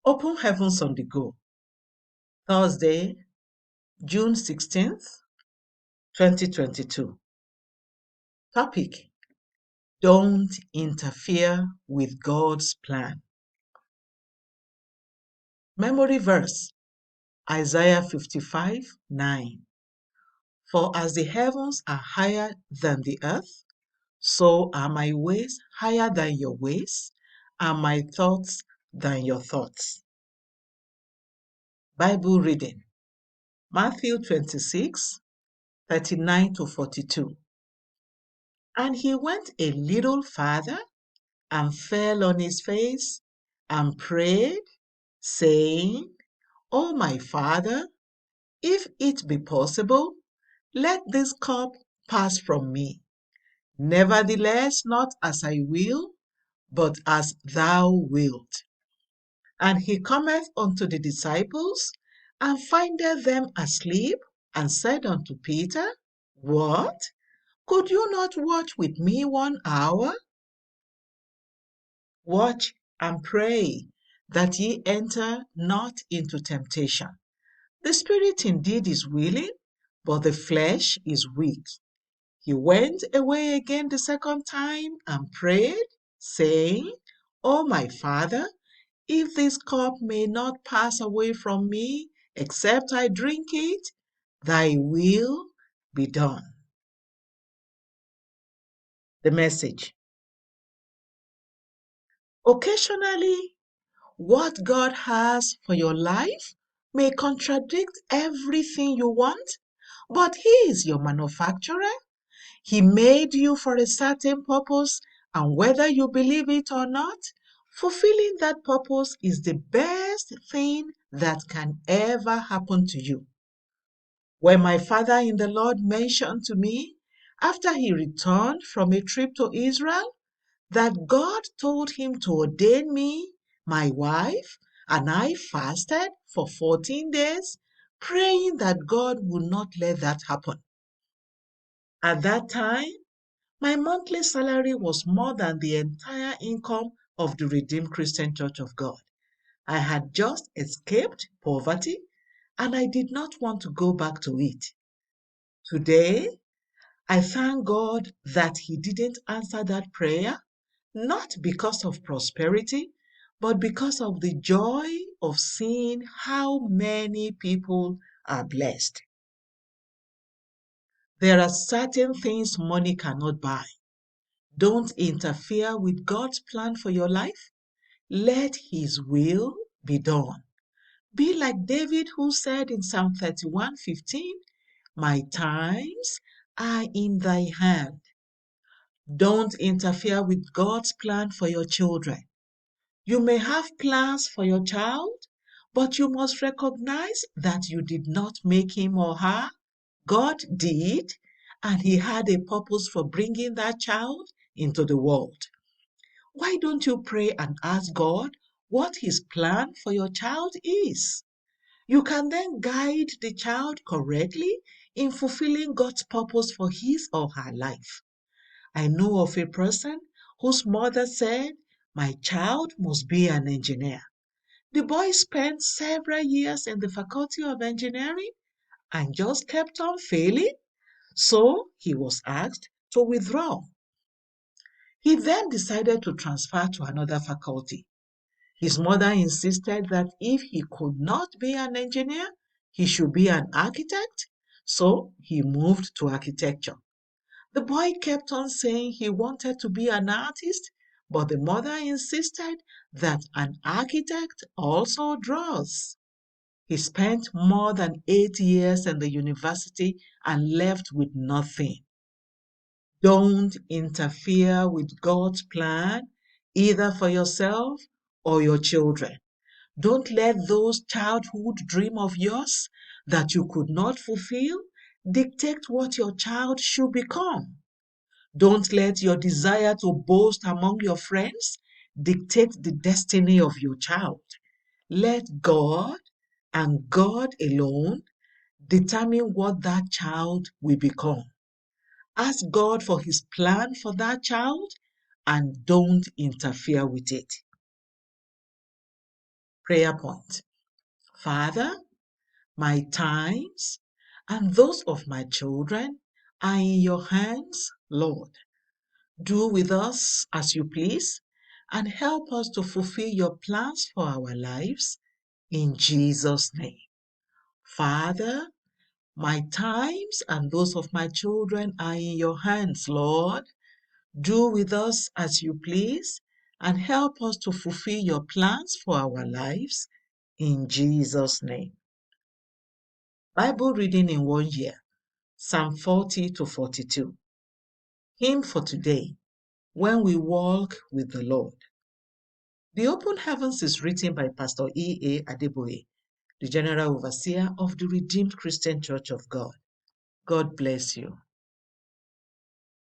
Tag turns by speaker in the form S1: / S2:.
S1: Open Heavens on the Go, Thursday, June 16th, 2022. Topic: Don't interfere with God's plan. Memory verse: Isaiah 55:9. For as the heavens are higher than the earth, so are my ways higher than your ways, and my thoughts than your thoughts. Bible reading: Matthew 26:39-42. And he went a little farther and fell on his face and prayed, saying, O my Father, if it be possible, let this cup pass from me. Nevertheless, not as I will, but as thou wilt. And he cometh unto the disciples, and findeth them asleep, and said unto Peter, What? Could you not watch with me 1 hour? Watch and pray, that ye enter not into temptation. The spirit indeed is willing, but the flesh is weak. He went away again the second time and prayed, saying, O my Father, if this cup may not pass away from me, except I drink it, thy will be done. The message: occasionally, what God has for your life may contradict everything you want, but He is your manufacturer. He made you for a certain purpose, and whether you believe it or not, fulfilling that purpose is the best thing that can ever happen to you. When my father in the Lord mentioned to me, after he returned from a trip to Israel, that God told him to ordain me my wife, and I fasted for 14 days, praying that God would not let that happen. At that time, my monthly salary was more than the entire income of the Redeemed Christian Church of God. I had just escaped poverty, and I did not want to go back to it. Today, I thank God that He didn't answer that prayer, not because of prosperity, but because of the joy of seeing how many people are blessed. There are certain things money cannot buy. Don't interfere with God's plan for your life. Let His will be done. Be like David, who said in Psalm 31:15, My times are in thy hand. Don't interfere with God's plan for your children. You may have plans for your child, but you must recognize that you did not make him or her. God did, and He had a purpose for bringing that child into the world. Why don't you pray and ask God what His plan for your child is? You can then guide the child correctly in fulfilling God's purpose for his or her life. I know of a person whose mother said, My child must be an engineer. The boy spent several years in the Faculty of Engineering and just kept on failing, so he was asked to withdraw. He then decided to transfer to another faculty. His mother insisted that if he could not be an engineer, he should be an architect, so he moved to architecture. The boy kept on saying he wanted to be an artist, but the mother insisted that an architect also draws. He spent more than 8 years in the university and left with nothing. Don't interfere with God's plan, either for yourself or your children. Don't let those childhood dreams of yours that you could not fulfill dictate what your child should become. Don't let your desire to boast among your friends dictate the destiny of your child. Let God and God alone determine what that child will become. Ask God for His plan for that child and don't interfere with it. Prayer point. Father, my times and those of my children are in your hands, Lord. Do with us as you please and help us to fulfill your plans for our lives in Jesus' name. Father, my times and those of my children are in your hands, Lord. Do with us as you please and help us to fulfill your plans for our lives in Jesus' name. Bible reading in 1 year, Psalm 40 to 42. Hymn for today, When We Walk with the Lord. The Open Heavens is written by Pastor E. A. Adeboye, the General Overseer of the Redeemed Christian Church of God. God bless you.